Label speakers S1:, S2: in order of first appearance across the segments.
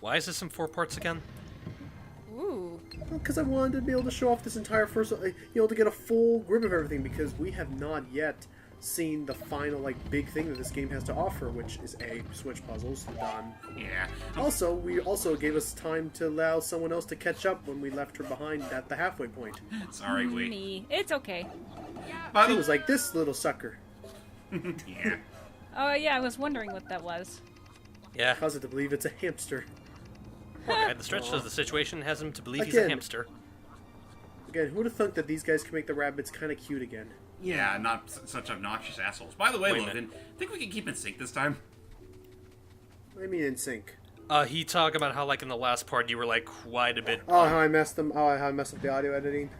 S1: Why is this in 4 parts again?
S2: Ooh.
S3: Because I wanted to be able to show off this entire first, to get a full grip of everything, because we have not yet seen the final, big thing that this game has to offer, which is Switch puzzles. Done.
S4: Yeah.
S3: Also, we also gave us time to allow someone else to catch up when we left her behind at the halfway point.
S4: Sorry, we.
S2: Me. It's okay.
S3: She was like, this little sucker.
S4: Yeah.
S2: Oh, yeah, I was wondering what that was.
S1: Yeah.
S3: Cause it to believe it's a hamster.
S1: Okay, the stretch says the situation has him to believe he's a
S3: Again.
S1: hamster.
S3: Again, who would have thought that these guys can make the Rabbids kind of cute again?
S4: Yeah, not such obnoxious assholes. By the way,
S1: Wait a
S4: Logan,
S1: minute.
S4: think we can keep in sync this time?
S3: I mean, in sync.
S1: He talked about how, in the last part, you were, quite a bit...
S3: Oh, how I messed them. Oh, how I messed up the audio editing.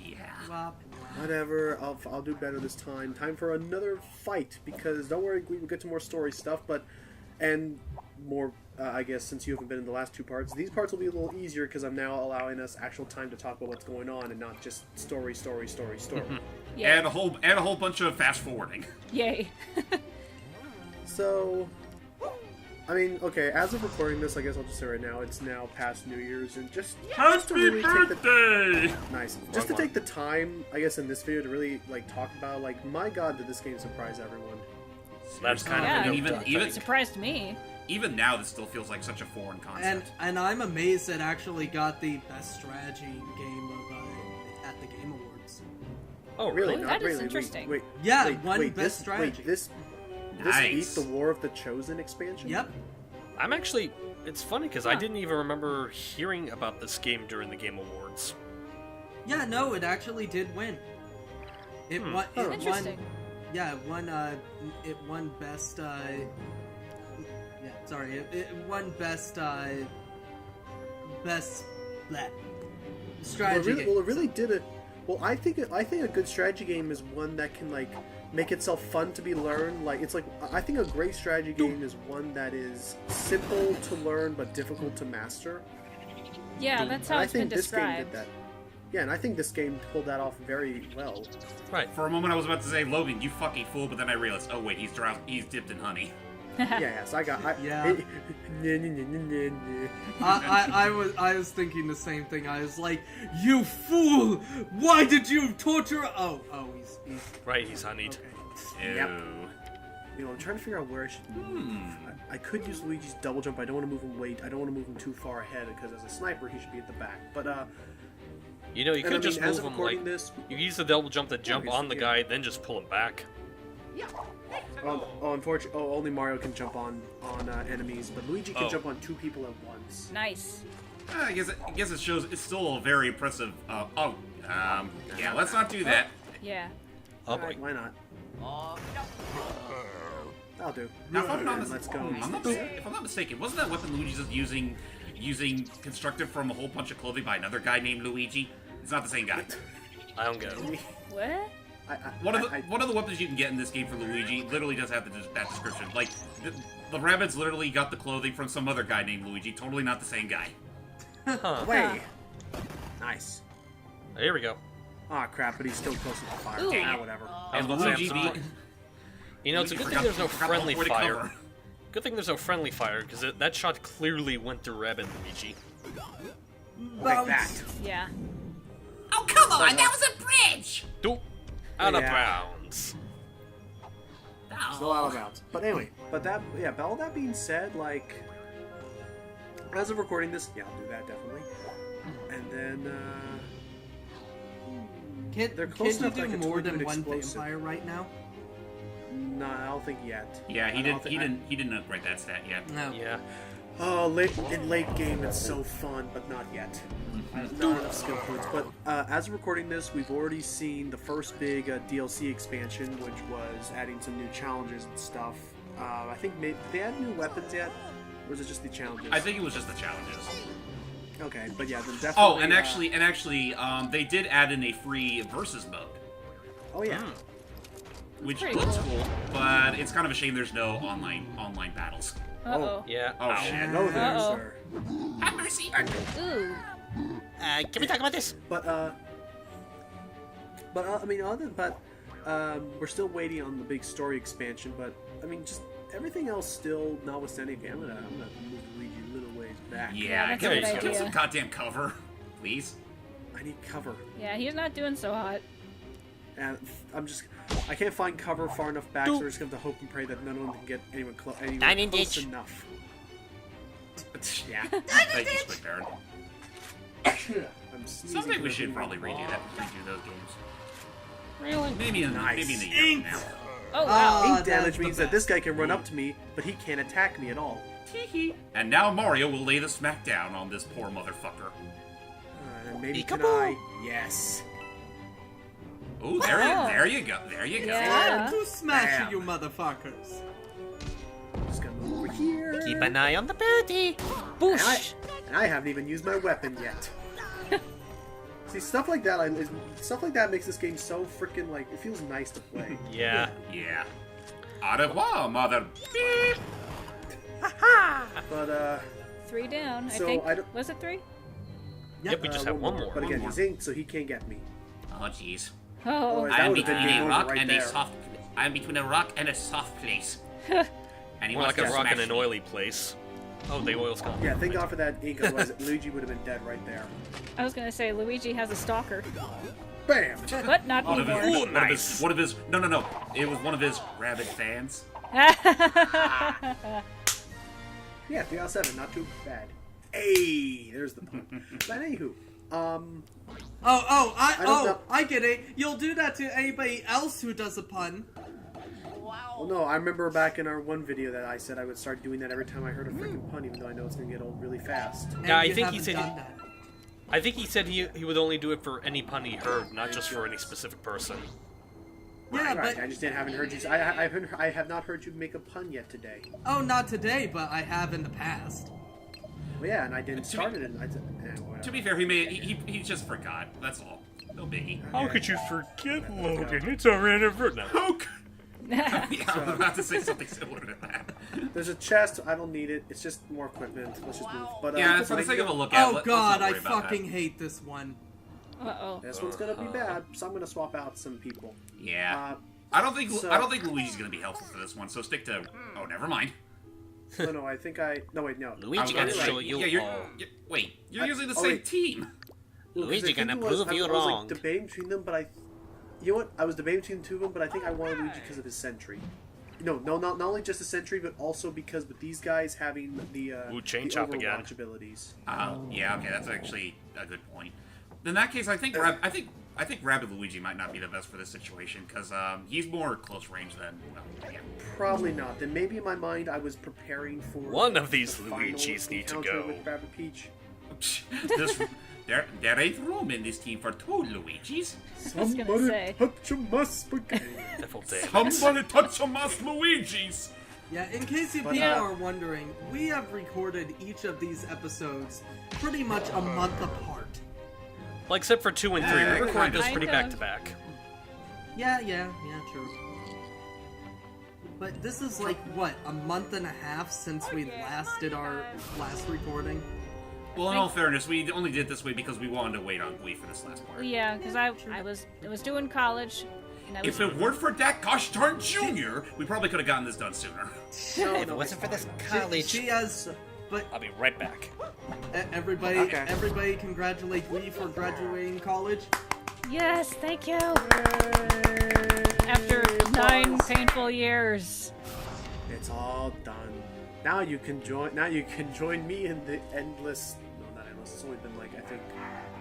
S4: Yeah.
S3: Whatever. I'll do better this time. Time for another fight, because don't worry, we will get to more story stuff, and more. I guess since you haven't been in the last 2 parts, these parts will be a little easier because I'm now allowing us actual time to talk about what's going on and not just story.
S2: Yeah.
S4: And a whole bunch of fast forwarding.
S2: Yay.
S3: So, I mean, okay, as of recording this, I guess I'll just say right now, it's now past New Year's, and just to
S4: Happy
S3: really
S4: birthday!
S3: Nice. Just to take the time, I guess, in this video to really, talk about, my god, did this game surprise everyone.
S1: That's kind
S2: Yeah.
S1: of...
S4: And even
S2: Surprised me.
S4: even now, this still feels like such a foreign concept.
S5: And I'm amazed it actually got the best strategy game of at the Game Awards.
S1: Oh,
S3: Really?
S1: really?
S3: Not
S2: That is
S3: really.
S2: interesting.
S3: Wait,
S5: Yeah,
S3: wait,
S5: won
S3: wait,
S5: best strategy.
S3: This
S4: Nice.
S3: beat the War of the Chosen expansion?
S5: Yep.
S1: I'm actually... It's funny, because I didn't even remember hearing about this game during the Game Awards.
S5: Yeah, no, it actually did win. It won. It won.
S2: Interesting.
S5: Yeah, it won. It won best. Yeah, sorry. It won best. Best. Bleh. Strategy game.
S3: Well, it really did it. Well, I think a good strategy game is one that can make itself fun to be learned. I think a great strategy game is one that is simple to learn but difficult to master.
S2: Yeah, that's
S3: And
S2: how
S3: I
S2: it's been
S3: think this game
S2: described.
S3: did that. Yeah, and I think this game pulled that off very well.
S1: Right.
S4: For a moment, I was about to say, Logan, you fucking fool, but then I realized, oh wait, he's dipped in honey.
S3: Yes, I got.
S5: Yeah. I was thinking the same thing. I was like, "You fool! Why did you torture?" Oh, he's
S1: Right, he's honeyed.
S5: okay.
S4: Ew.
S3: I'm trying to figure out where I should move. I could use Luigi's double jump. I don't want to move him I don't want to move him too far ahead because as a sniper, he should be at the back. But
S1: You know, you
S3: and
S1: could just
S3: as
S1: move
S3: of
S1: him,
S3: recording this,
S1: You use the double jump to jump
S3: he's-
S1: on the
S3: yeah.
S1: guy, then just pull him back.
S3: unfortunately, only Mario can jump on enemies, but Luigi can
S1: Oh.
S3: jump on 2 people at once.
S2: Nice.
S4: I guess it shows it's still a very impressive. Yeah, let's not do that.
S2: Yeah.
S1: Oh boy.
S3: Why not? I'll do.
S4: Now, if I'm not,
S3: And let's go.
S4: if I'm not mistaken, wasn't that weapon Luigi just using constructed from a whole bunch of clothing by another guy named Luigi? It's not the same guy.
S1: I don't get it.
S2: What?
S4: One of the weapons you can get in this game for Luigi literally does have that description. Like the Rabbids literally got the clothing from some other guy named Luigi. Totally not the same guy.
S1: Huh.
S3: Way. Nice.
S1: Here we go.
S3: Ah, crap, but he's still close to the fire.
S2: Ooh.
S3: Whatever.
S1: I was
S4: And
S1: about to say, I'm
S4: Luigi
S1: surprised-
S4: beat.
S1: You know, it's a good thing
S4: Luigi
S1: there's no
S4: forgot
S1: friendly
S4: the way to
S1: fire.
S4: cover.
S1: Good thing there's no friendly fire, because that shot clearly went through Rabbid Luigi.
S3: Like that.
S2: Yeah.
S4: Oh come on, that was a bridge.
S1: Do out of
S3: Yeah.
S1: bounds.
S3: Still out of bounds. But anyway, but all that being said, as of recording this, yeah, I'll do that definitely. And then, they're
S5: Can
S3: close
S5: you
S3: enough that I
S5: do
S3: can
S5: more
S3: totally
S5: than
S3: do
S5: one
S3: an explosive.
S5: vampire right now?
S3: no, I don't think yet.
S4: Yeah, he
S3: I don't
S4: didn't.
S3: think-
S4: He didn't upgrade that stat yet.
S5: No.
S1: Yeah.
S3: Oh, in late game, it's so fun, but not yet. Not enough skill points. But as of recording this, we've already seen the first big DLC expansion, which was adding some new challenges and stuff. I think maybe did they add new weapons yet, or is it just the challenges?
S4: I think it was just the challenges.
S3: Okay, but yeah, then definitely.
S4: Oh, and actually, they did add in a free versus mode,
S3: Oh yeah.
S4: which
S2: Pretty
S4: looks
S2: cool.
S4: cool, but it's kind of a shame there's no online battles.
S2: Uh-oh.
S1: Yeah.
S4: Oh,
S1: Ow.
S4: shit.
S3: Hello there,
S2: Uh-oh.
S3: sir.
S4: Have mercy.
S2: Ooh.
S1: Can we talk about this?
S3: But I mean, we're still waiting on the big story expansion. But I mean, just everything else still notwithstanding. Okay, I'm gonna move Luigi a little ways back back.
S4: Yeah,
S2: that's
S4: can
S2: a
S4: we
S2: good
S4: just get
S2: idea.
S4: some goddamn cover, please?
S3: I need cover.
S2: Yeah, he's not doing so hot.
S3: And I can't find cover far enough back, so we're just going to have to hope and pray that none of them can get anyone close enough. Yeah.
S4: Thank you, Split Baron.
S3: I'm sneezing
S4: Someday we
S3: through
S4: should
S3: the
S4: probably
S3: wall.
S4: redo those games.
S2: Really?
S4: Maybe in
S3: Nice.
S4: maybe in the year
S5: Ink.
S4: from now.
S2: Oh wow.
S3: Ink damage
S5: that's the
S3: means that
S5: best.
S3: this guy can run up to me, but he can't attack me at all.
S4: And now Mario will lay the smack down on this poor motherfucker.
S3: And maybe can
S1: Peekaboo.
S3: I? Yes.
S4: Ooh, there you go. There you go.
S2: Yeah.
S5: To smash
S3: Bam.
S5: you motherfuckers.
S3: Just gonna move over here.
S1: Keep an eye on the booty.
S2: Boosh.
S3: And I haven't even used my weapon yet. See, stuff like that, stuff like that makes this game so freaking like it feels nice to play.
S1: Yeah.
S4: Yeah. Au revoir, mother.
S3: But
S2: 3 down.
S3: So,
S2: I think.
S3: I don't-
S2: Was it 3?
S1: Yep, we just have one more.
S3: But again, he's inked, so he can't get me.
S4: Oh jeez.
S2: Oh.
S3: That
S4: I'm
S3: would've been
S4: between
S3: game
S4: a
S3: over
S4: rock
S3: right
S4: and
S3: there.
S4: a soft. I'm between a rock and a soft place. And he
S1: More
S4: wants
S1: like a
S4: to
S1: rock in
S4: smash
S1: an
S4: me.
S1: oily place. Oh, the oil's gone.
S3: Yeah, thank God for that ink, otherwise Luigi would have been dead right there.
S2: I was gonna say Luigi has a stalker,
S3: Bam!
S2: but not
S4: One of
S2: anymore.
S4: his, one of his. No. It was one of his rabid fans.
S3: Yeah, 3 out of 7, not too bad. Hey, there's the pun. But anywho, I don't know.
S5: I get it. You'll do that to anybody else who does a pun.
S3: Well, no, I remember back in our one video that I said I would start doing that every time I heard a freaking pun, even though I know it's gonna get old really fast.
S5: And
S1: Yeah, I
S5: you
S1: think he
S5: haven't
S1: said
S5: done that.
S1: I think he said he would only do it for any pun he heard, not just for any specific person.
S5: Yeah,
S3: Right,
S5: but
S3: I just haven't heard you. I have not heard you make a pun yet today.
S5: oh, not today, but I have in the past.
S3: Well, yeah, and I didn't
S4: To
S3: start
S4: be-
S3: it. And I said, whatever.
S4: To be fair, he just forgot. That's all. No biggie.
S1: How could you forget, Logan? It's already over now.
S4: How could... Yeah, I was about to say something similar to that.
S3: There's a chest. I don't need it. It's just more equipment. Let's just move. But
S4: Yeah, for the sake of a look at.
S5: Oh
S4: let's
S5: god,
S4: not
S5: I
S4: worry about
S5: fucking
S4: that.
S5: hate this one.
S2: Uh-oh.
S3: this one's gonna be bad, so I'm gonna swap out some people.
S4: Yeah.
S3: Uh,
S4: I don't think
S3: so-
S4: Luigi's gonna be helpful for this one. So stick to. Oh, never mind.
S3: no, I think I. No, wait, no.
S4: I
S1: Luigi
S4: was
S1: gonna
S4: say,
S1: show you
S4: yeah, you're,
S1: all.
S4: wait, you're
S3: I-
S4: using the
S3: oh,
S4: same
S3: wait.
S4: team.
S3: Well, 'cause
S1: Luigi
S3: the thing
S1: gonna
S3: was,
S1: prove you
S3: I was
S1: wrong.
S3: like debating between them, but you know what? I was debating between the two of them, but I think I wanted Luigi because of his sentry. No, not only just the sentry, but also because with these guys having the
S1: Ooh, chain
S3: the
S1: chop again.
S3: Overwatch abilities.
S4: Yeah, okay, that's actually a good point. In that case, I think Rabbid Luigi might not be the best for this situation because he's more close range than. Well, yeah.
S3: Probably not. Then maybe in my mind I was preparing for
S1: One of these
S3: the final
S1: Luigis need to
S3: encounter
S1: go.
S3: with Rabbid Peach.
S4: There ain't room in this team for 2 Luigis.
S2: I was gonna say.
S3: touch my spaghetti.
S1: Devil damn.
S4: Somebody touch some us Luigis.
S5: Yeah, in case you
S3: But,
S5: people
S3: uh,
S5: are wondering, we have recorded each of these episodes pretty much a month apart.
S1: Well, except for 2 and 3.
S4: Yeah,
S1: We recorded this
S2: kind
S1: pretty
S2: of.
S1: back to back.
S5: Yeah, true. But this is like, what, a month and a half since we last did our last recording?
S4: Well, in all fairness, we only did it this way because we wanted to wait for this last part.
S2: Yeah, because I was doing college, and I was
S4: If it weren't for that gosh darn junior, we probably could have gotten this done sooner.
S1: If it wasn't for this
S5: She has... But
S1: I'll be right back.
S5: everybody,
S3: Okay.
S5: everybody congratulate Lee for graduating college.
S2: yes, thank you. After 9 painful years.
S3: It's all done. Now you can join me in the endless. No, not endless. It's only been like I think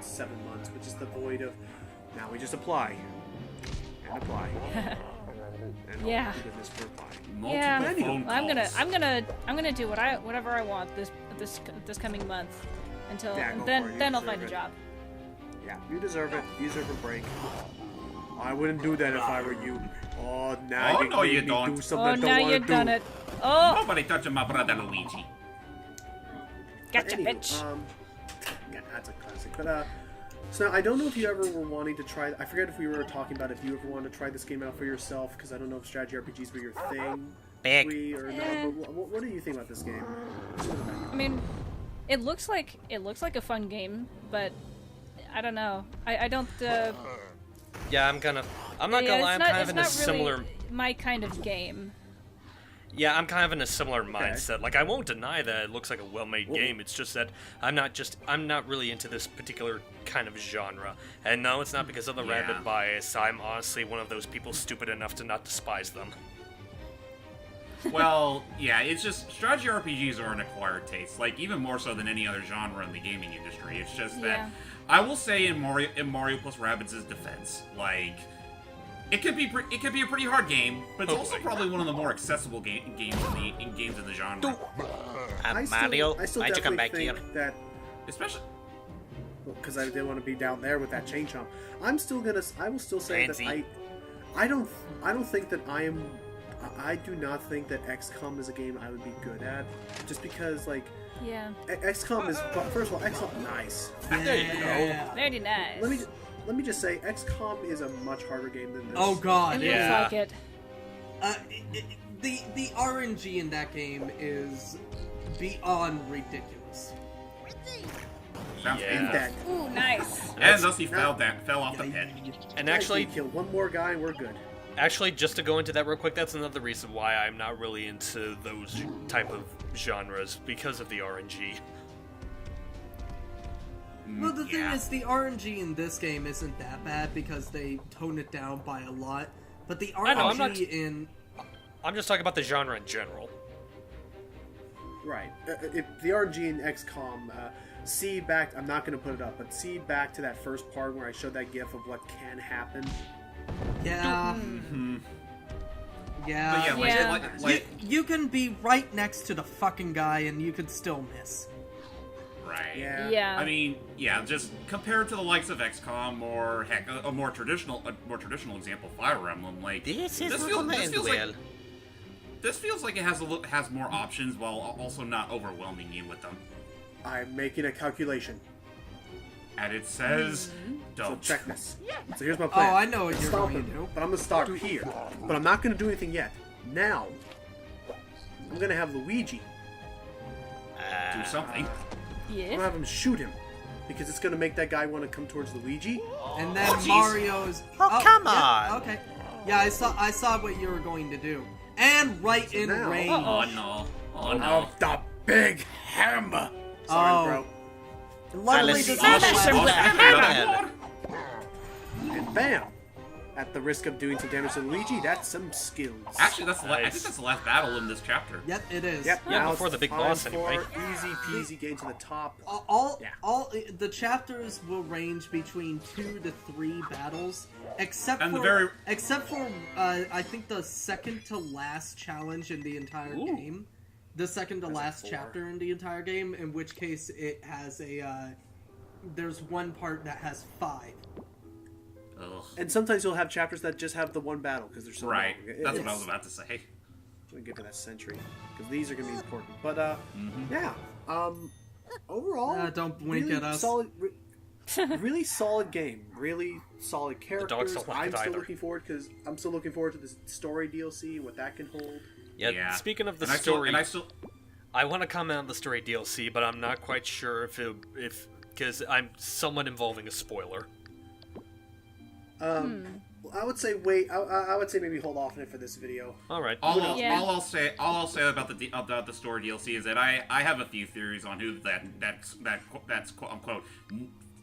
S3: 7 months, which is the void of. Now we just apply and apply. And
S2: Yeah.
S3: hope to goodness we apply.
S4: Multiple
S2: Yeah,
S4: phone
S2: well,
S4: calls.
S2: I'm gonna do whatever I want this coming month until
S3: Yeah, go
S2: then
S3: for it. You
S2: then I'll
S3: deserve
S2: find a
S3: it.
S2: job.
S3: Yeah, you deserve it. You deserve a break. I wouldn't do that if I were you. Oh, now
S4: Oh,
S3: you
S4: no,
S3: made
S4: you
S3: me
S4: don't.
S3: do something
S2: Oh,
S3: I don't
S2: now
S3: want to
S2: you've
S3: do.
S2: done it. Oh,
S4: Nobody touching my brother Luigi.
S2: gotcha,
S3: Anywho,
S2: bitch.
S3: Yeah, that's a classic. But so I don't know if you ever were wanting to try. I forget if we were talking about if you ever wanted to try this game out for yourself, because I don't know if strategy RPGs were your thing.
S1: Big.
S3: Or not. But what do you think about this game?
S2: I mean, it looks like a fun game, but I don't know. I don't.
S1: Yeah, I'm not
S2: yeah,
S1: gonna lie, I'm kind of
S2: it's
S1: in a
S2: not
S1: similar.
S2: really my kind of game.
S1: Yeah, I'm kind of in a similar mindset. Like, I won't deny that it looks like a well-made game. It's just that I'm not really into this particular kind of genre. And no, it's not because of the Rabbid bias. I'm honestly one of those people stupid enough to not despise them.
S4: Well, yeah, it's just strategy RPGs are an acquired taste. Like, even more so than any other genre in the gaming industry. It's just that I will say in Mario plus Rabbids' defense, like, it could be a pretty hard game, but it's also probably one of the more accessible games in the genre.
S6: Mario,
S3: I still
S6: why'd you come back
S3: definitely
S6: here?
S3: think that,
S4: Especially,
S3: because I didn't want to be down there with that chain chomp. I will still say that
S6: Fancy.
S3: I don't think that I do not think that XCOM is a game I would be good at, just because like
S2: Yeah.
S3: XCOM is, first of all, XCOM nice.
S1: There you go.
S2: Very nice.
S3: Let me just say, XCOM is a much harder game than this.
S5: Oh
S2: It
S5: god.
S2: looks
S1: Yeah.
S2: like it.
S5: The RNG in that game is beyond ridiculous.
S4: sounds
S1: Yeah.
S4: painful.
S3: That.
S2: Ooh, nice.
S4: And thus he fell off the pit.
S1: And actually,
S3: kill one more guy and we're good.
S1: just to go into that real quick, that's another reason why I'm not really into those type of genres, because of the RNG.
S5: Well, the thing is, the RNG in this game isn't that bad because they tone it down by a lot. But the
S1: I know, I'm not-
S5: RNG in...
S1: I'm just talking about the genre in general.
S3: Right. If the RNG in XCOM, see back. I'm not going to put it up, but see back to that first part where I showed that GIF of what can happen.
S5: Yeah.
S4: But
S5: Yeah.
S4: yeah,
S2: Yeah.
S4: like
S5: You can be right next to the fucking guy and you could still miss.
S4: right.
S3: Yeah.
S2: Yeah.
S4: I mean, yeah, just compared to the likes of XCOM or heck, a more traditional example, Fire Emblem. Like
S6: This is
S4: feels-
S6: gonna
S4: this
S6: end
S4: feels
S6: well.
S4: like this feels like it has more options while also not overwhelming you with them.
S3: I'm making a calculation.
S4: And it says,
S3: So
S4: don't.
S3: check this. So here's my plan.
S5: I know what you're
S3: Stop
S5: going
S3: him,
S5: to do.
S3: but I'm gonna start here. But I'm not gonna do anything yet. Now, I'm gonna have Luigi.
S4: Do something.
S3: I'm
S2: Yeah.
S3: gonna have him shoot him, because it's gonna make that guy want to come towards Luigi.
S5: And then
S4: jeez.
S5: Mario's...
S6: Oh, come
S5: yeah,
S6: on.
S5: okay. Yeah, I saw what you were going to do. And right in
S3: now-
S5: range.
S4: Oh no. Oh no.
S3: Of the big hammer. Sorry,
S5: Oh.
S3: bro.
S5: Luckily,
S6: Let's
S5: this
S6: see.
S5: is
S6: Smash
S5: the
S6: him with
S5: last-
S6: a hammer.
S3: And bam! At the risk of doing some damage to Luigi, that's some skills.
S4: Actually, I think
S1: Nice.
S4: that's the last battle in this chapter.
S5: Yep, it is.
S3: Yep.
S1: Yeah,
S3: now
S1: before
S3: it's
S1: the big
S3: time
S1: boss
S3: for
S1: anyway.
S3: Easy peasy, getting to the top. Yeah.
S5: All the chapters will range between 2 to 3 battles, except
S4: And the
S5: for
S4: very-
S5: I think the second to last challenge in the entire game, the second to last
S3: four.
S5: chapter in the entire game. In which case, it has a there's one part that has 5.
S4: Ugh.
S3: And sometimes you'll have chapters that just have the one battle because they're so
S4: Right.
S3: long.
S4: That's what I was about to say.
S3: I'm gonna get to that century because these are gonna be important. But yeah. Overall,
S5: Don't blink
S3: really
S5: at us.
S3: Solid, really solid game. Really solid characters.
S1: dogs don't like
S3: I'm
S1: it
S3: still
S1: either.
S3: looking forward to this story DLC, what that can hold.
S1: Yeah, speaking of the
S4: And I
S1: story,
S4: still
S1: I want to comment on the story DLC, but I'm not quite sure if because I'm somewhat involving a spoiler.
S3: I would say wait. I would say maybe hold off on it for this video.
S1: All right.
S2: Yeah.
S4: all I'll say about the story DLC is that I have a few theories on who that's quote unquote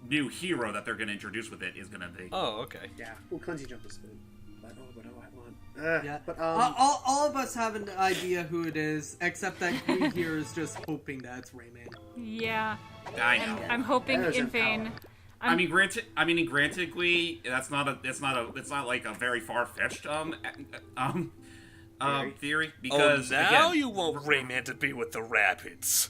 S4: new hero that they're going to introduce with it is going to be.
S1: Oh, okay.
S3: Yeah. Well, cleansing jump is good. But I want.
S5: Yeah,
S3: But
S5: all of us have an idea who it is, except that we here is just hoping that it's Rayman.
S2: Yeah.
S4: I know.
S2: I'm hoping
S3: There's
S2: in
S3: a
S2: vain.
S3: power.
S4: I mean, granted, that's not like a very far fetched theory because
S1: oh, now
S4: again,
S1: you want Rayman to be with the Rabbids.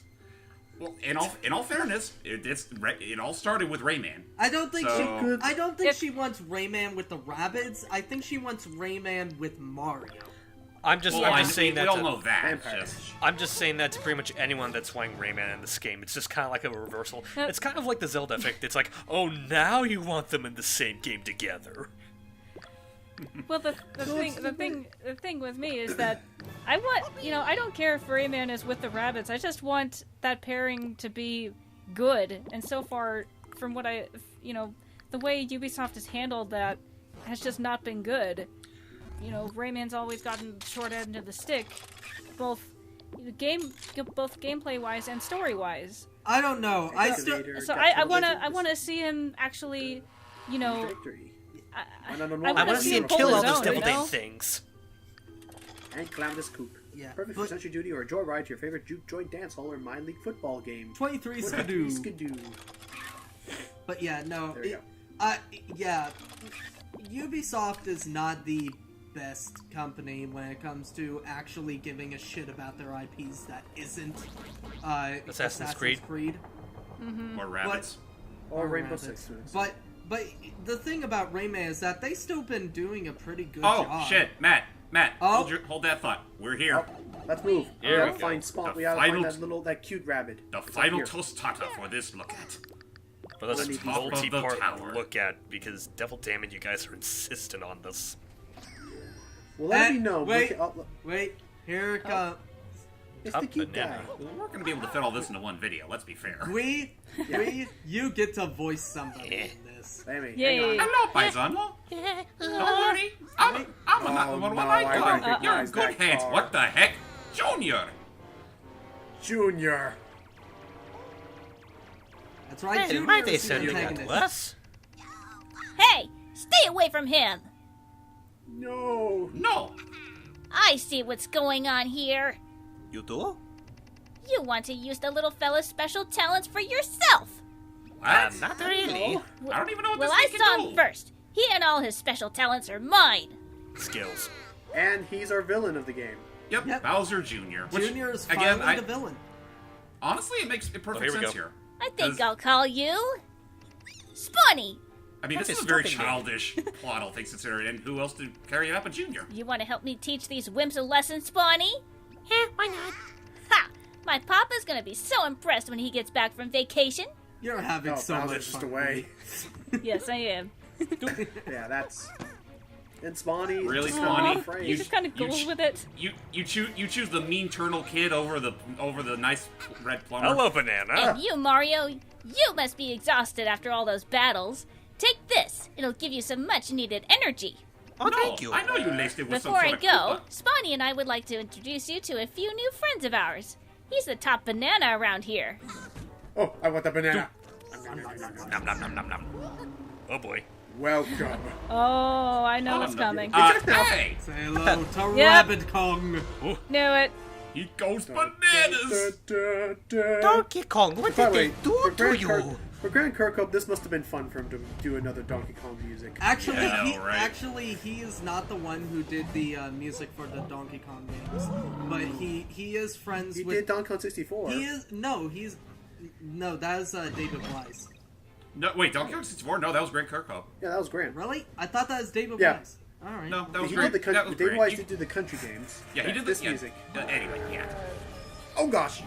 S4: well, in all fairness, it all started with Rayman.
S5: I don't think
S4: So-
S5: I don't think
S2: If-
S5: she wants Rayman with the Rabbids. I think she wants Rayman with Mario.
S1: I'm just saying that.
S4: We all know that.
S3: Vampire.
S4: Just,
S1: I'm just saying that to pretty much anyone that's playing Rayman in this game. It's just kind of like a reversal.
S2: Yep.
S1: It's kind of like the Zelda effect. It's like, oh, now you want them in the same game together.
S2: Well, the thing with me is that I want, I don't care if Rayman is with the Rabbids. I just want that pairing to be good. And so far, from what the way Ubisoft has handled that has just not been good. Rayman's always gotten the short end of the stick. both gameplay wise and story wise.
S5: I don't know. I
S2: want to see him actually, you know.
S3: Victory.
S2: I
S1: want to see him kill all those devil dame things.
S3: And Calamitous Coupe.
S5: Yeah,
S3: Perfect for Century Duty or a joyride to your favorite juke joint dance hall or mind league football game.
S5: 23 Skidoo. But yeah, no.
S3: There you
S5: Yeah, Ubisoft is not the best company when it comes to actually giving a shit about their IPs that isn't Assassin's Creed.
S2: Mm-hmm.
S4: Or Rabbids.
S3: Or Rainbow Six.
S5: But the thing about Rayman is that they still been doing a pretty good job.
S4: Oh shit, Matt,
S5: Oh.
S4: hold that thought. We're here.
S3: Oh, let's move. We
S1: Here
S3: gotta
S1: we go.
S3: find spot.
S4: The
S3: We gotta
S4: final
S3: find that cute rabbit.
S4: The
S3: It's up
S4: final
S3: here.
S4: tostata for this look at.
S1: Well, that's
S3: Top
S1: a
S4: of the
S1: multi-part
S4: tower.
S1: look at, because devil damn it, you guys are insistent on this.
S3: Well, let me
S5: And-
S3: know.
S5: wait.
S3: Look,
S5: Wait, here it comes.
S3: it's
S1: Top
S3: the cute
S1: banana.
S3: guy.
S4: Well, we're not gonna be able to fit all this into one video. Let's be fair.
S5: You get to voice somebody in this.
S3: Amy,
S2: Yay.
S3: hang on.
S4: Hello, paisano. Don't worry. I'm
S3: Oh,
S4: what
S3: no,
S4: I
S3: I
S4: call.
S3: recognize
S4: You're in good
S3: that
S4: hands.
S3: car.
S4: What the heck? Junior.
S3: Junior.
S5: That's right,
S6: Well, might
S5: Junior
S6: they
S5: is the
S6: send you
S5: antagonist.
S6: to us?
S7: Hey, stay away from him!
S3: No.
S4: No.
S7: I see what's going on here.
S6: You do?
S7: You want to use the little fella's special talents for yourself.
S4: What?
S6: Not really.
S4: I don't even know what
S7: Well,
S4: this
S7: I
S4: thing
S7: saw
S4: can
S7: him
S4: do.
S7: first. He and all his special talents are mine.
S1: Skills.
S3: And he's our villain of the game.
S4: Yep, Bowser Jr. Which,
S5: Junior is
S4: again,
S5: finally the villain.
S4: honestly, it makes perfect
S1: here we
S4: sense
S1: go.
S4: here.
S7: I think
S4: Does-
S7: I'll call you Spawny.
S4: I mean,
S6: What
S4: this
S6: is
S4: is a very
S6: stopping me?
S4: childish plot, all things considered, and who else to carry it out but Junior?
S7: You want to help me teach these wimps a lesson, Spawny?
S6: Yeah, why not?
S7: Ha! My papa's gonna be so impressed when he gets back from vacation.
S5: You're having
S3: No,
S5: so
S3: Bowser's
S5: much
S3: just
S5: fun.
S3: away.
S2: Yes, I am.
S3: Yeah, that's. And Spawny.
S4: Really,
S3: just
S4: Spawny?
S3: not
S2: He
S3: afraid.
S4: You-
S2: just kind of goes with it.
S4: You choose the mean turtle kid over the nice red plumber.
S1: Hello, banana.
S7: And you, Mario, you must be exhausted after all those battles. Take this. It'll give you some much-needed energy.
S6: Oh,
S4: no,
S6: thank you.
S4: I know you laced it with
S7: Before I
S4: some sort
S7: go,
S4: of
S7: Spawny and I would like to introduce you to a few new friends of ours. He's the top banana around here.
S3: Oh, I want the banana.
S1: Nom nom nom nom nom. Oh boy.
S3: Welcome.
S2: Oh, I know what's
S4: no.
S2: coming.
S4: Hey,
S5: Say hello to
S2: Yep.
S5: Rabbid Kong.
S2: Knew it.
S4: he goes bananas.
S6: Donkey Kong, what
S3: By
S6: did
S3: the way,
S6: they do to you?
S3: For Grand Kirkhope, this must have been fun for him to do another Donkey Kong music.
S5: Actually,
S4: Yeah, I know, right?
S5: he is not the one who did the music for the Donkey Kong games, but he is friends
S3: He
S5: with.
S3: did Donkey Kong 64.
S5: No, that is David Wise.
S4: No, wait, Donkey Kong 64? No, that was Grant Kirkhope.
S3: Yeah, that was Grant.
S5: Really? I thought that was David
S3: Yeah.
S5: Wise. All right.
S4: No, that was
S3: He
S4: Grant.
S3: did the
S4: that was
S3: David
S4: Grant.
S3: Wise
S4: You-
S3: did do the country games.
S4: Yeah, he did
S3: this
S4: yeah.
S3: music.
S4: Anyway, yeah.
S3: Oh gosh.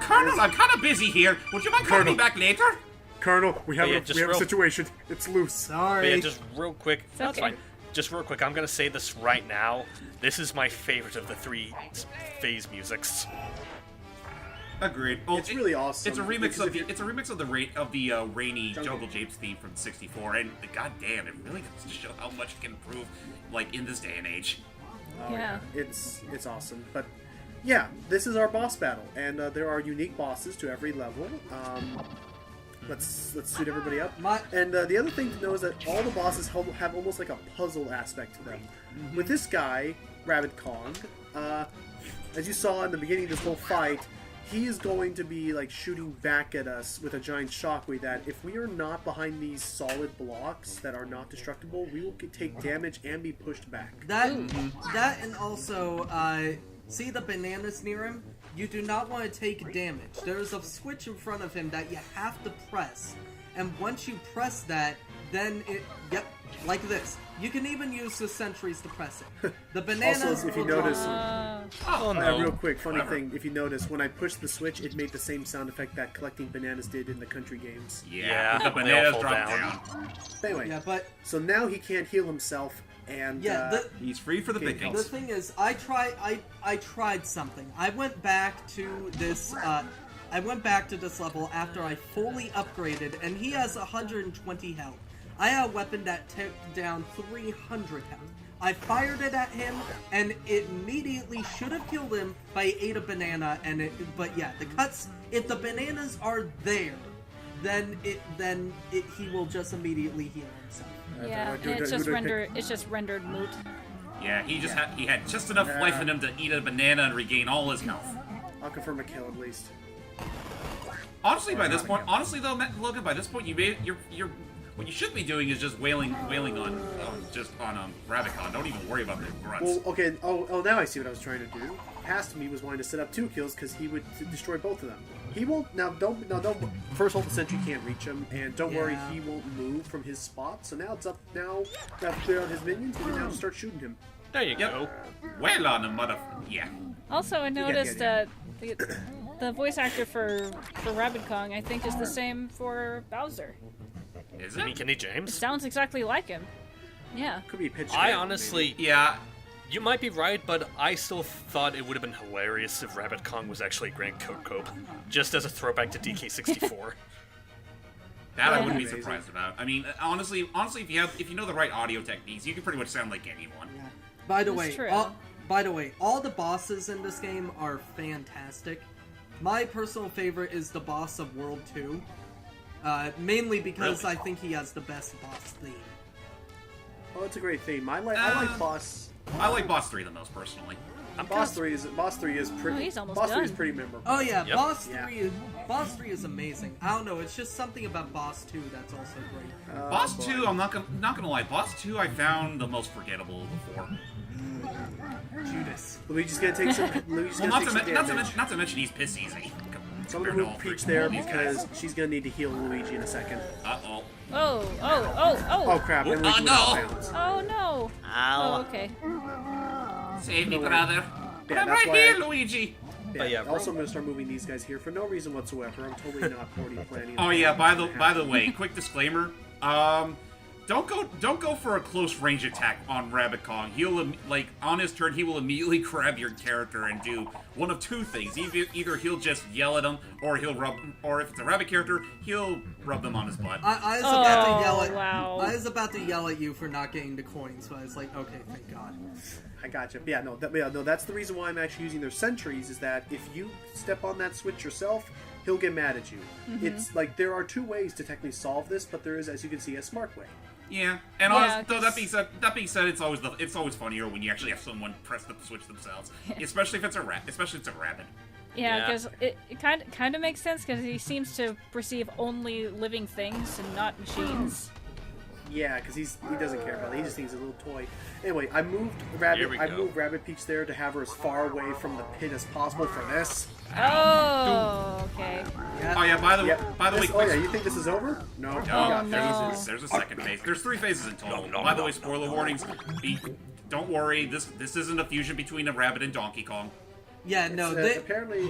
S4: Colonel, I'm kind of busy here. Would you mind calling me
S3: Colonel.
S4: back later?
S3: Colonel, we have,
S1: Yeah,
S3: a,
S1: just
S3: we have a
S1: real-
S3: situation. It's loose.
S1: But
S5: Sorry.
S1: yeah, just real quick. That's
S2: okay.
S1: fine. Just real quick, I'm gonna say this right now. This is my favorite of the three phase musics.
S4: Agreed. Well,
S3: It's really awesome,
S4: It's a remix
S3: because
S4: of
S3: if
S4: the
S3: you're-
S4: it's a remix of the rainy Jungle Japes theme from '64, and goddamn, it really goes to show how much it can improve, like in this day and age.
S3: Oh,
S2: Yeah.
S3: It's awesome. But yeah, this is our boss battle, and there are unique bosses to every level. Let's suit everybody up. And the other thing to know is that all the bosses have almost like a puzzle aspect to them. With this guy, Rabbid Kong, as you saw in the beginning of this whole fight, he is going to be like shooting back at us with a giant shockwave that if we are not behind these solid blocks that are not destructible, we will take damage and be pushed back.
S5: That and also see the bananas near him? You do not want to take damage. There's a switch in front of him that you have to press. And once you press that, then like this. You can even use the sentries to press it. The bananas
S3: Also, if you
S5: will drop-
S3: notice,
S1: Oh no.
S3: real quick, funny
S4: Whatever.
S3: thing, if you notice, when I pushed the switch, it made the same sound effect that collecting bananas did in the country games.
S1: Yeah,
S4: the
S1: they all
S4: bananas
S1: fall
S4: drop
S1: down.
S4: down.
S3: But anyway,
S5: Yeah, but
S3: so now he can't heal himself, and
S4: He's free for the
S3: Okay,
S4: picking.
S5: the thing is, I tried something. I went back to this level after I fully upgraded, and he has 120 health. I had a weapon that took down 300 health. I fired it at him, and it immediately should have killed him, but I ate a banana, but yeah, the cuts, if the bananas are there, then he will just immediately heal himself.
S2: Yeah, and it's just rendered moot.
S4: Yeah, he had just enough life in him to eat a banana and regain all his health.
S3: I'll confirm a kill at least.
S4: Honestly, by this point, Logan, by this point, you're what you should be doing is just wailing on Rabbids. Don't even worry about the grunts.
S3: Well, okay. Oh, now I see what I was trying to do. Past me was wanting to set up 2 kills because he would destroy both of them. He won't. Don't. First hold the sentry can't reach him, and don't worry, he won't move from his spot. So now it's up. Now that I've cleared out his minions, we can now start shooting him.
S1: There you go.
S4: Well on the mother. Yeah.
S2: Also, I noticed that the voice actor for Rabbids, I think, is the same for Bowser.
S4: Is
S1: You
S4: it?
S1: mean Kenny
S2: It
S1: James?
S2: sounds exactly like him. Yeah.
S3: Could be pitched.
S1: I honestly,
S4: Yeah.
S1: you might be right, but I still thought it would have been hilarious if Rabbids was actually Grand Cope, just as a throwback to DK64.
S4: That I wouldn't be surprised about. I mean, honestly, if you know the right audio techniques, you can pretty much sound like anyone.
S5: Yeah. By the
S2: That's
S5: way,
S2: true.
S5: all the bosses in this game are fantastic. My personal favorite is the boss of World 2. Mainly because
S4: Really?
S5: I think he has the best boss theme.
S3: Oh, it's a great theme. I like boss.
S4: I like Boss 3 the most, personally.
S3: Boss 3 is pretty.
S2: Oh, he's almost
S3: Boss 3 is
S2: done.
S3: pretty memorable.
S5: Oh yeah,
S1: Yep.
S5: Boss 3 is amazing. I don't know, it's just something about Boss 2 that's also great.
S4: Boss 2, I'm not gonna lie. Boss 2, I found the most forgettable of the 4.
S5: Judas.
S3: Luigi's gonna take some. Luigi's
S4: Well,
S3: gonna take some damage.
S4: not to mention he's piss easy.
S3: So I'm gonna move Peach there because she's gonna need to heal Luigi in a second.
S4: Uh-oh.
S3: Oh crap! And Luigi went
S4: no.
S3: out of bounds.
S2: Oh no. Oh, okay.
S4: Save me, brother.
S3: Yeah,
S4: I'm
S3: that's
S4: right
S3: why
S4: here, Luigi.
S1: But yeah,
S3: also, I'm gonna start moving these guys here for no reason whatsoever. I'm totally not already planning.
S4: Oh yeah, by the way, quick disclaimer. Don't go for a close range attack on Rabbids. He'll on his turn he will immediately grab your character and do one of 2 things. Either he'll just yell at him, or or if it's a rabbit character, he'll rub them on his butt.
S5: I was about to yell at
S2: wow.
S5: I was about to yell at you for not getting the coins, but I was like, okay, thank God.
S3: I gotcha. Yeah, no, that's the reason why I'm actually using their sentries. Is that if you step on that switch yourself, he'll get mad at you.
S2: Mm-hmm.
S3: It's like there are 2 ways to technically solve this, but there is, as you can see, a smart way.
S4: Yeah, and
S2: Yeah,
S4: though that being said, it's always funnier when you actually have someone press the switch themselves, especially if it's a rabbit.
S2: Yeah,
S1: Yeah.
S2: because it kind of makes sense because he seems to perceive only living things and not machines.
S3: Yeah, because he doesn't care about it. He just thinks it's a little toy. Anyway, I moved
S1: Here we go.
S3: Rabbid Peach there to have her as far away from the pit as possible for this.
S2: Oh, okay.
S3: Yeah.
S4: Oh yeah, by the way,
S3: Oh yeah, you think this is over? No.
S4: No,
S3: we got
S2: no.
S3: phases.
S4: There's a second phase. There's 3 phases in total.
S1: No,
S4: By the
S1: no,
S4: way, spoiler warnings. Don't worry, this isn't a fusion between a rabbit and Donkey Kong.
S5: Yeah, no,
S3: Apparently,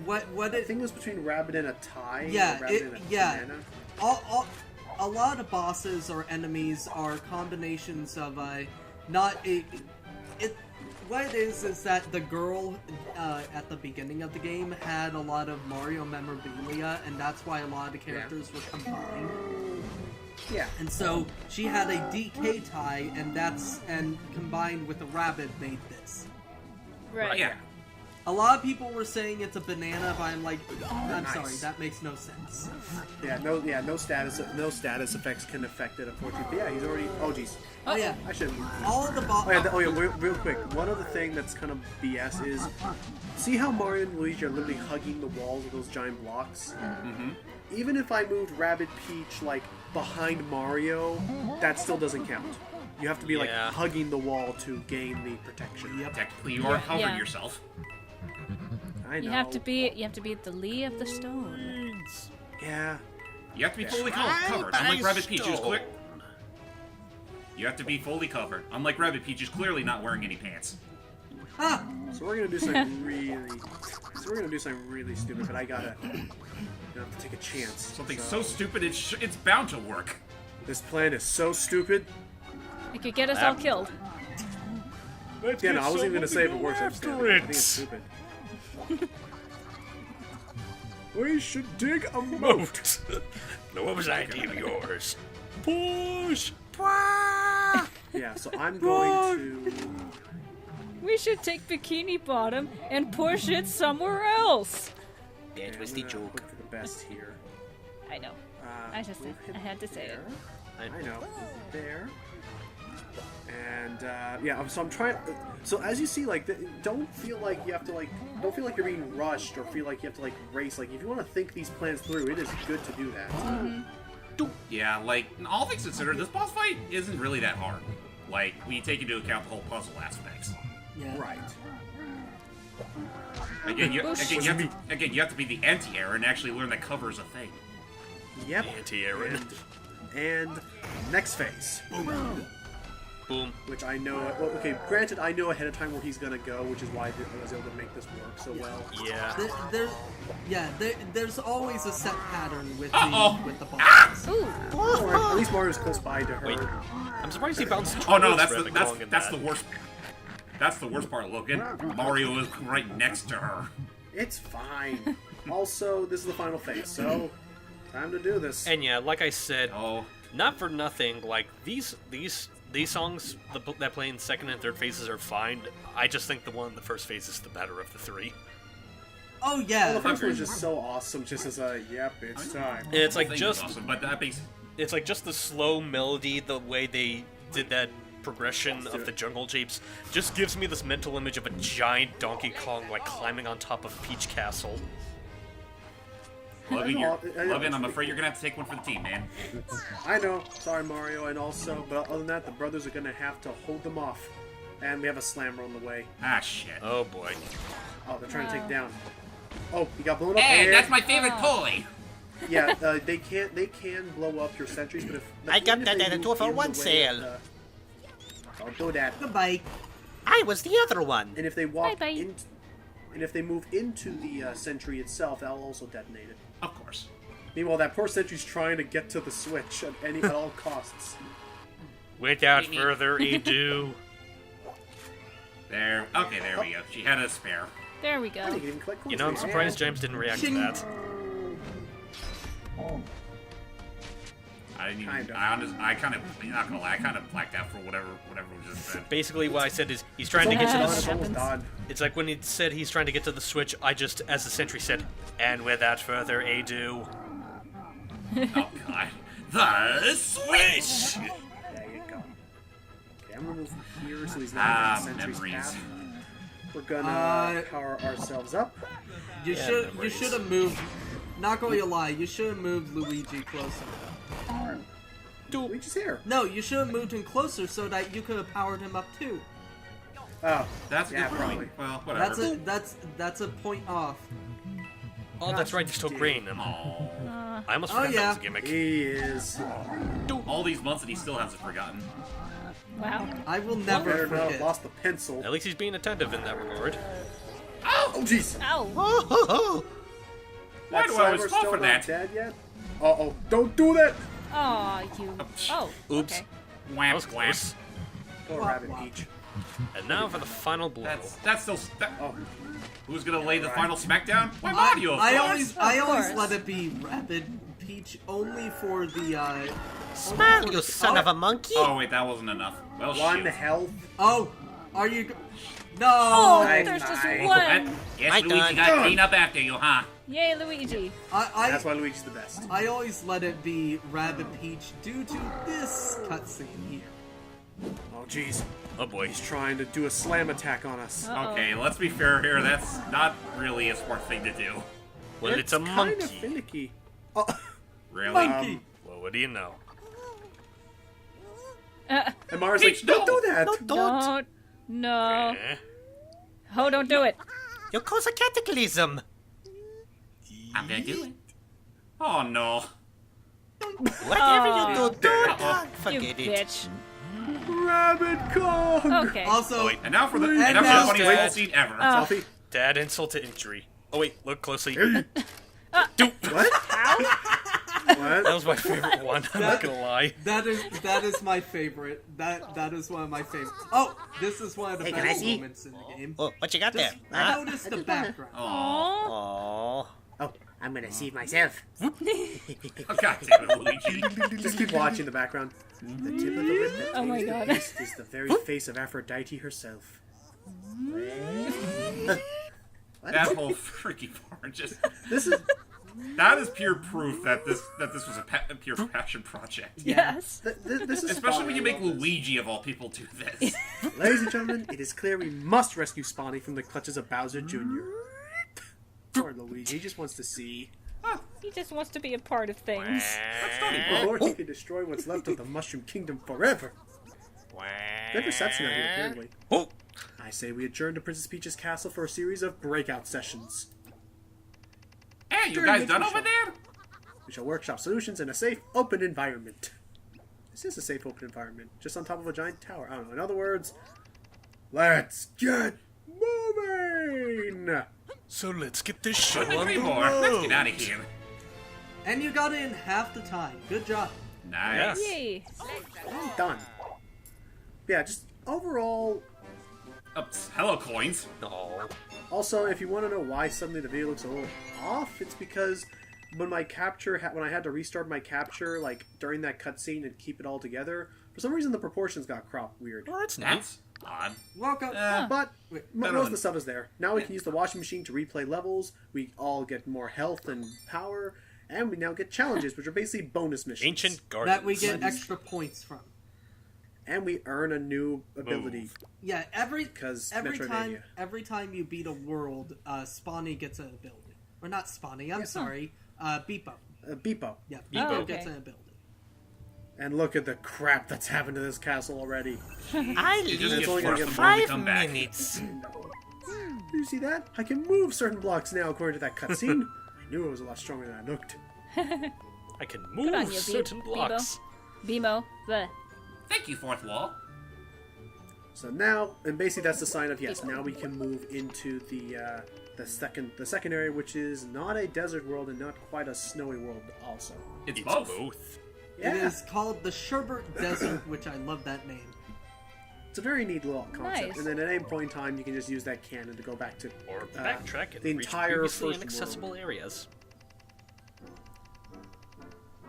S5: what
S3: I think it was between Rabbit and a tie.
S5: Yeah,
S3: or Rabbit and a banana.
S5: a lot of bosses or enemies are combinations of what it is that the girl at the beginning of the game had a lot of Mario memorabilia, and that's why a lot of the characters were combined.
S3: Yeah.
S5: And so she had a DK tie, and combined with a rabbit made this.
S2: Right.
S4: Yeah.
S5: A lot of people were saying it's a banana, but I'm sorry, that makes no sense.
S3: No status effects can affect it, unfortunately. But yeah, he's already. Oh jeez.
S5: Oh yeah,
S3: I should.
S5: all the
S3: Real quick. One other thing that's kind of BS is, see how Mario and Luigi are literally hugging the walls of those giant blocks.
S4: Mm-hmm.
S3: Even if I moved Rabbid Peach behind Mario, that still doesn't count. You have to be hugging the wall to gain the protection.
S5: Yep.
S4: Technically, you are hovering
S2: Yeah.
S4: yourself.
S3: I know.
S2: You have to be at the lee of the stone.
S3: Yeah.
S4: You have to be fully covered. Unlike Rabbit Peach, who's clear. You have to be fully covered. Unlike Rabbit Peach, who's clearly not wearing any pants.
S5: Ah!
S3: So we're gonna do something really stupid, but I gotta have to take a chance.
S4: Something so stupid, it's bound to work.
S3: This plan is so stupid.
S2: It could get us all killed.
S3: Yeah, no, I wasn't even gonna say if it works. I think it's stupid. We should dig a moat.
S1: No, what was idea of yours?
S6: Push!
S3: Yeah, so I'm going to...
S2: We should take Bikini Bottom and push it somewhere else.
S6: That was the
S3: I'm gonna
S6: joke.
S3: Look for the best here.
S2: I know. I just
S3: move him
S2: I had to say it.
S3: there. I know. There. And yeah, so I'm trying. So as you see, like, don't feel like you have to don't feel like you're being rushed or feel like you have to race. Like, if you want to think these plans through, it is good to do that.
S4: Yeah, like, all things considered, this boss fight isn't really that hard. Like, when you take into account the whole puzzle aspects.
S5: Yeah.
S3: Right.
S4: Again, you have to be the anti-Aaron and actually learn that cover is a thing.
S3: Yep.
S1: Anti-Aaron.
S3: And next phase.
S1: Boom.
S3: Which I know. Well, okay, granted, I know ahead of time where he's gonna go, which is why I was able to make this work so well.
S1: Yeah.
S5: There's always a set pattern with the
S4: Ah!
S5: bosses.
S2: Ooh.
S3: Or at least Mario's close by to her.
S1: Wait. I'm surprised he bounced.
S4: Oh no,
S1: towards
S4: that's
S1: Rabbit Kong in
S4: the
S1: that.
S4: worst. That's the worst part, Logan. Mario is right next to her.
S3: It's fine. Also, this is the final phase, so time to do this.
S1: And yeah, like I said,
S4: Oh,
S1: not for nothing. Like these songs that play in second and third phases are fine. I just think the one in the first phase is the better of the three.
S5: Oh yeah.
S3: Well, the first one is just so awesome, just as a yep, it's time.
S1: It's like
S4: thing
S1: just
S4: is awesome, but that makes
S1: it's like just the slow melody, the way they did that progression of the jungle japes, just gives me this mental image of a giant Donkey Kong like climbing on top of Peach Castle.
S4: Logan, I'm afraid you're gonna have to take one for the team, man.
S3: I know, sorry Mario, and also, but other than that, the brothers are gonna have to hold them off, and we have a slammer on the way.
S4: Ah, shit.
S1: Oh boy.
S3: Oh, they're trying to take down. Oh, he got blown up.
S4: Hey,
S3: there.
S4: that's my favorite toy.
S3: Yeah, they can blow up your sentries, but if
S6: I got
S3: if
S6: that
S3: they
S6: at a
S3: move
S6: 2 for
S3: in
S6: 1
S3: the way
S6: sale.
S3: of don't do that.
S5: Goodbye.
S6: I was the other one.
S3: And if they walk
S2: Bye-bye.
S3: in, and if they move into the sentry itself, that'll also detonate it.
S4: Of course.
S3: Meanwhile, that poor sentry's trying to get to the switch at all costs.
S1: Without further ado.
S4: There. Okay, there we go. She had a spare.
S2: There we
S3: I
S2: go.
S3: didn't even collect coins
S1: You know, I'm
S3: for
S1: surprised James didn't react to that.
S4: I didn't even.
S3: Kind of.
S4: I kind of. Not gonna lie. I kind of blacked out for whatever was just said.
S1: Basically, what I said is he's trying to get to the.
S3: It's almost
S2: happens.
S3: done.
S1: It's like when he said he's trying to get to the switch. I just, as the sentry said, and without further ado.
S4: Oh god. The switch.
S3: There you go. Okay, I'm gonna move from here so he's not in the sentry's
S4: memories.
S3: path. We're gonna power ourselves up.
S5: You should have moved. Not going to lie, you should have moved Luigi closer.
S3: Luigi's here.
S5: No, you should have moved him closer so that you could have powered him up too.
S3: Oh,
S4: That's a
S3: yeah,
S4: good
S3: probably.
S4: point. Well, whatever.
S5: That's a point off.
S1: Oh, that's right, there's still green.
S4: Oh.
S1: I almost
S5: Oh,
S1: forgot
S5: yeah.
S1: that was a gimmick.
S3: He is.
S4: All these months and he still hasn't forgotten.
S2: Wow.
S5: I will never
S3: Better not have
S5: forget.
S3: lost the pencil.
S1: At least he's being attentive in that regard.
S3: Oh, jeez.
S2: Ow.
S6: Oh, ho, ho.
S4: Why
S3: That
S4: do I always
S3: Cyber's
S4: fall
S3: still
S4: for
S3: not
S4: that?
S3: dead yet? Uh-oh. Don't do that!
S2: Aw, you. Oh.
S1: Oops.
S2: Okay.
S1: That
S4: Wham,
S1: was
S4: wham.
S1: close.
S3: Go Rabbit Peach.
S1: And now for the final blow.
S4: That's still.
S3: Oh,
S4: Who's gonna lay the final smackdown? Why Mario? Of
S5: I
S4: course.
S5: always
S2: course.
S5: let it be Rapid Peach only for the
S6: Smile, you son of a monkey.
S4: Oh wait, that wasn't enough. Well,
S3: one
S4: shoot.
S3: health.
S5: Oh, are you? No.
S2: Oh,
S3: Nice,
S2: there's just
S3: nice.
S2: one.
S4: Yes,
S6: My
S4: Luigi
S6: turn.
S4: got clean up after you, huh?
S2: Yay, Luigi.
S3: That's why Luigi's the best.
S5: I always let it be Rabbid Peach due to this cutscene here.
S3: Oh, jeez.
S1: Oh boy.
S3: He's trying to do a slam attack on us.
S2: Uh-oh.
S4: Okay, let's be fair here. That's not really a smart thing to do.
S1: Well, it's a
S3: kind of
S1: monkey.
S3: finicky. Oh,
S4: Really?
S5: Monkey.
S1: Well, what do you know?
S3: and Mario's
S4: Peach,
S3: like, don't
S4: no.
S3: do that!
S6: No, don't.
S2: Don't. No.
S1: Eh?
S2: Oh, don't do it.
S6: You cause a cataclysm.
S4: I'm gonna do it. Oh no.
S6: Whatever
S2: Aw.
S6: you do, don't
S4: Uh-oh.
S2: You
S6: forget it.
S2: bitch.
S3: Rabbit Kong!
S2: Okay.
S5: Also,
S1: Oh, wait.
S4: And now for the
S5: And
S4: and now for
S5: now-
S4: the funniest whole scene ever.
S3: Selfie.
S1: Dad insult to injury. Oh wait, look closely.
S3: What? What?
S1: That was my favorite one. I'm not gonna lie.
S5: that is my favorite. That is one of my favorites. Oh, this is one of the
S6: Hey, can I
S5: best
S6: see?
S5: moments in the game.
S6: Oh, what you got there?
S5: Just
S6: Huh?
S5: notice the background.
S4: Aw.
S1: Aww.
S3: Oh, I'm gonna save myself.
S4: Oh, God damn it, Luigi.
S3: Just keep watching in the background. The tip of the whip that
S2: Oh my
S3: takes
S2: God.
S3: the beast is the very face of Aphrodite herself.
S4: That whole freaking part just...
S3: This is
S4: That is pure proof that this was a pure passion project.
S2: Yes.
S3: this is
S4: Especially
S3: Spawny
S4: when you make
S3: above this.
S4: Luigi, of all people, do this.
S3: Ladies and gentlemen, it is clear we must rescue Spawny from the clutches of Bowser Jr. Poor Luigi, he just wants to see.
S2: He just wants to be a part of things.
S4: That's not even...
S3: Before he can destroy what's left of the Mushroom Kingdom forever. Good reception out here, apparently.
S6: Oh,
S3: I say we adjourn to Princess Peach's castle for a series of breakout sessions.
S4: Hey, you
S3: During
S4: guys
S3: the
S4: done
S3: intro
S4: over there?
S3: We shall workshop solutions in a safe, open environment. This is a safe, open environment, just on top of a giant tower. I don't know. In other words, let's get moving!
S1: So let's get this show
S4: Couldn't
S1: on
S4: agree
S1: the
S4: more. Let's get out
S1: road.
S4: of here.
S5: And you got it in half the time. Good job.
S4: Nice.
S2: Yay.
S3: I'm done. Yeah, just overall.
S4: Oops. Hello, coins.
S1: Oh.
S3: Also, if you want to know why suddenly the video looks a little off, it's because when my capture, when I had to restart my capture, like during that cutscene and keep it all together, for some reason the proportions got cropped weird.
S1: Well, that's
S4: That's odd.
S5: Welcome.
S3: But
S5: Wait,
S3: most of the stuff is there. Now we can use the washing machine to replay levels. We all get more health and power, and we now get challenges, which are basically bonus missions.
S1: Ancient gardens.
S5: that we get extra points from.
S3: And we earn a new ability.
S1: Move.
S5: Yeah, every
S3: Metroidvania.
S5: time you beat a world, Spawny gets an ability. Or not Spawny, I'm sorry. Beepo.
S3: Beepo.
S5: Yeah,
S2: Oh,
S5: Beepo
S2: okay.
S5: gets an ability.
S3: And look at the crap that's happened to this castle already.
S6: I
S4: You just
S6: leave
S4: get
S3: only gonna
S6: for
S3: get
S4: more when we
S6: 5
S4: come back.
S6: minutes.
S3: Do you see that? I can move certain blocks now according to that cutscene. I knew it was a lot stronger than I looked.
S1: I can
S2: on
S1: move
S2: you,
S1: certain
S2: Bebo.
S1: blocks.
S2: Bimo. The.
S4: Thank you, fourth wall.
S3: So now, and basically that's the sign of yes. Now we can move into the second area, which is not a desert world and not quite a snowy world. Also,
S4: It's
S1: It's
S4: both.
S1: both.
S3: yeah,
S5: It is called the Sherbert Desert, which I love that name.
S3: it's a very neat little concept.
S2: Nice.
S3: And then at any point in time, you can just use that cannon to go back to
S1: Or backtrack and
S3: the
S1: reach
S3: entire
S1: previously
S3: first
S1: inaccessible
S3: world.
S1: areas.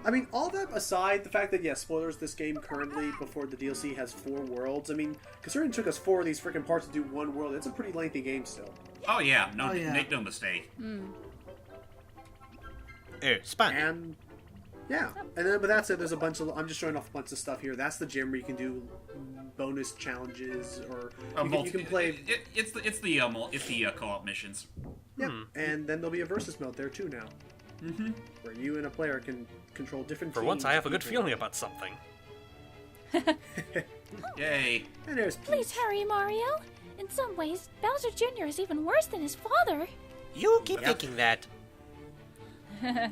S3: I mean, all that aside, the fact that, yes, spoilers, this game currently, before the DLC, has 4 worlds. I mean, considering it took us 4 of these freaking parts to do 1 world, it's a pretty lengthy game still.
S4: Oh yeah, no,
S5: Oh, yeah.
S4: make no mistake.
S6: Span.
S3: And, yeah. And then, but that said, there's a bunch of, I'm just showing off a bunch of stuff here. That's the gym where you can do bonus challenges, or you can play,
S4: It's the co-op missions.
S3: yeah. And then there'll be a versus mode there, too, now. Mm-hmm. Where you and a player can control different
S1: For
S3: teams.
S1: once, I have a good
S3: of
S1: feeling about something.
S4: Yay.
S3: And there's
S7: Please
S3: Peach.
S7: hurry, Mario. In some ways, Bowser Jr. is even worse than his father.
S6: You keep thinking that.
S3: Yeah,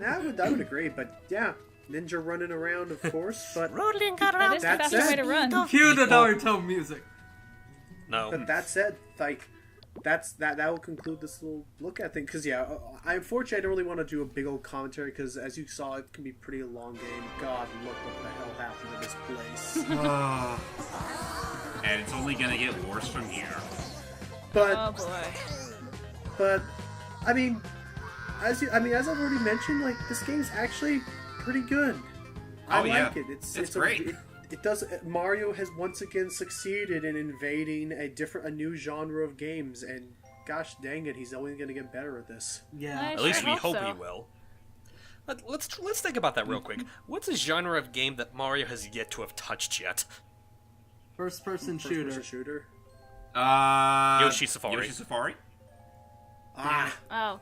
S3: I would agree, but yeah. Ninja running around, of course, but...
S6: Rolling
S2: That
S6: around
S2: is the
S3: That
S2: fastest way
S3: said-
S2: to run.
S5: Cue the Naruto music.
S1: No.
S3: But that said, like, that will conclude this little look at thing. Because yeah, unfortunately I don't really want to do a big old commentary because as you saw, it can be a pretty long game. God, look what the hell happened to this place.
S4: And it's only gonna get worse from here.
S3: But
S2: Oh boy.
S3: I mean, as I've already mentioned, like this game's actually pretty good. I
S4: Oh, yeah.
S3: like it. It's
S4: great.
S3: It does. Mario has once again succeeded in invading a new genre of games, and gosh dang it, he's only going to get better at this.
S5: Yeah.
S2: Nice.
S1: At least
S2: I
S1: we
S2: hope
S1: hope
S2: so.
S1: he will. Let's think about that real quick. What's a genre of game that Mario has yet to have touched yet?
S5: First-person
S3: First-person
S5: shooter.
S3: shooter.
S1: Yoshi Safari.
S4: Yoshi Safari.
S3: Ah,
S2: Oh.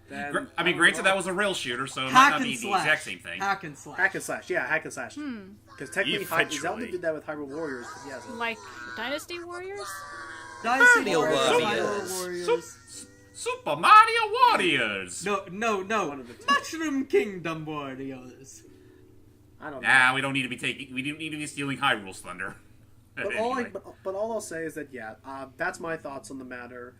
S3: then,
S4: I mean,
S3: don't
S4: granted,
S3: know.
S4: that was a real shooter, so it might
S5: Hack
S4: not
S5: and
S4: be the
S5: slash.
S4: exact same thing.
S5: Hack and slash.
S3: Hack and slash. Yeah, hack and slash. Because technically,
S1: Eventually.
S3: Zelda did that with Hyrule Warriors. But yes.
S2: Like Dynasty Warriors?
S5: Dynasty
S6: Mario
S5: Warriors.
S6: Warriors.
S5: Hyrule Warriors.
S4: Super Mario Warriors.
S5: No.
S3: One of the two.
S5: Mushroom Kingdom Warriors.
S3: I don't know.
S4: Nah, we don't need to be stealing Hyrule's thunder.
S3: But all I'll say is that yeah, that's my thoughts on the matter.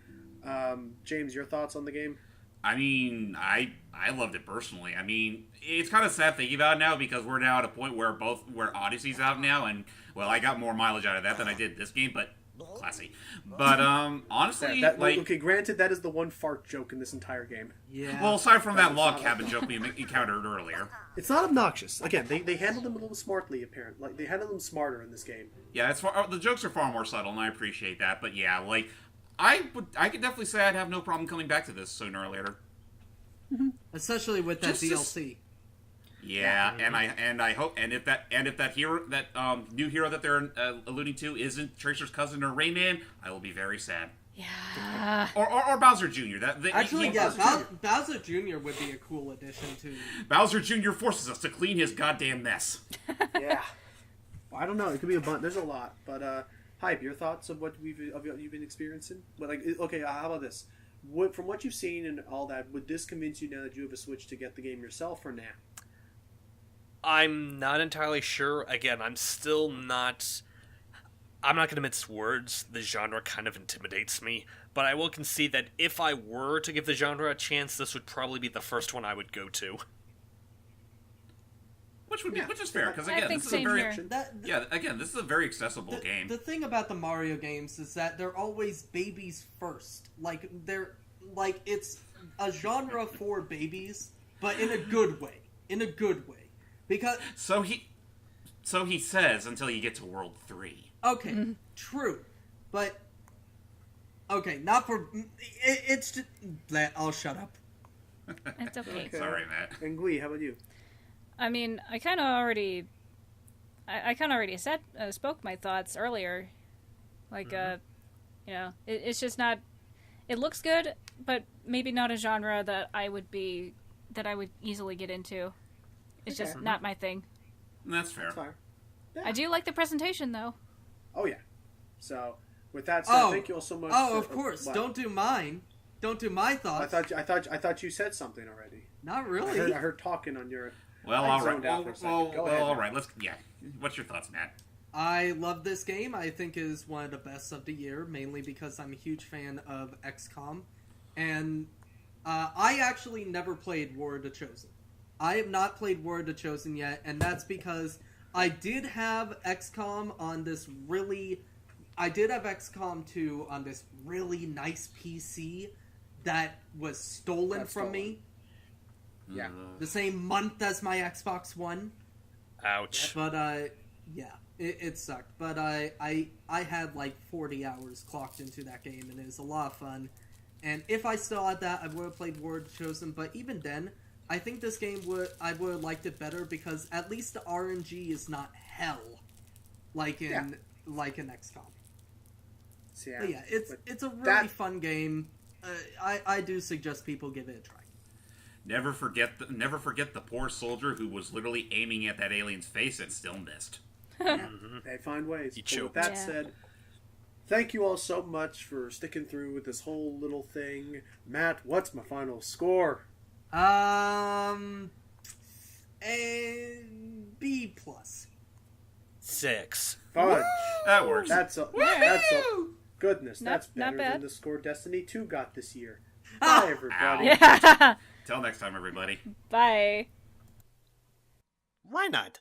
S3: James, your thoughts on the game?
S4: I mean, I loved it personally. I mean, it's kind of sad thinking about it now because we're now at a point where Odyssey's out now, and well, I got more mileage out of that than I did this game. But Classy. But honestly,
S3: okay, granted, that is the one fart joke in this entire game.
S5: Yeah.
S4: well, aside from that log cabin joke we encountered earlier.
S3: It's not obnoxious. Again, they handled them a little smartly, apparently. Like, they handled them smarter in this game.
S4: Yeah, the jokes are far more subtle, and I appreciate that. But yeah, like, I could definitely say I'd have no problem coming back to this sooner or later.
S5: Especially with that DLC.
S4: Yeah, and I hope if that hero new hero that they're alluding to isn't Tracer's cousin or Rayman, I will be very sad.
S2: Yeah.
S4: Or Bowser Jr.
S5: Bowser Jr. would be a cool addition to.
S4: Bowser Jr. forces us to clean his goddamn mess.
S3: Yeah. Well, I don't know. It could be a bunch. There's a lot, but Hype, your thoughts of what you've been experiencing? But okay, how about this? From what you've seen and all that, would this convince you now that you have a Switch to get the game yourself or nah?
S1: I'm not entirely sure. Again, I'm not going to mince words. The genre kind of intimidates me. But I will concede that if I were to give the genre a chance, this would probably be the first one I would go to.
S4: Which is fair, because again, this is a very accessible game.
S5: The thing about the Mario games is that they're always babies first. It's a genre for babies, but in a good way. Because
S4: so he says until you get to World 3.
S5: Okay, true, but okay, not for it's just that I'll shut up.
S2: It's okay.
S4: Sorry, Matt.
S3: And Gui, how about you?
S2: I mean, I kind of already said spoke my thoughts earlier. It's just not. It looks good, but maybe not a genre that I would easily get into. It's just not my thing.
S4: That's fair.
S3: That's fine. Yeah.
S2: I do like the presentation, though.
S3: Oh yeah. So with that said, thank you all so much.
S5: Oh, of course. Don't do mine. Don't do my thoughts.
S3: I thought you said something already.
S5: Not really.
S3: I heard talking on your.
S4: Well, all right.
S3: Well,
S4: all right. What's your thoughts, Matt?
S5: I love this game. I think it is one of the best of the year, mainly because I'm a huge fan of XCOM, and I actually never played War of the Chosen. I have not played War of the Chosen yet, and that's because I did have XCOM on this I did have XCOM 2 on this really nice PC that was stolen from me.
S3: Yeah.
S5: The same month as my Xbox One.
S1: Ouch.
S5: But, it sucked. But I had like 40 hours clocked into that game, and it was a lot of fun. And if I still had that, I would have played War of the Chosen, but even then, I think this game I would have liked it better because at least the RNG is not hell, like in XCOM.
S3: Yeah,
S5: but yeah, it's a really fun game. I do suggest people give it a try.
S4: Never forget the poor soldier who was literally aiming at that alien's face and still missed.
S3: They find ways. With that said, thank you all so much for sticking through with this whole little thing. Matt, what's my final score?
S5: A B+.
S1: 6.
S3: Fudge.
S4: That works.
S3: That's goodness. That's better than the score Destiny 2 got this year. Bye, everybody.
S2: Yeah.
S4: Till next time, everybody.
S2: Bye.
S6: Why not?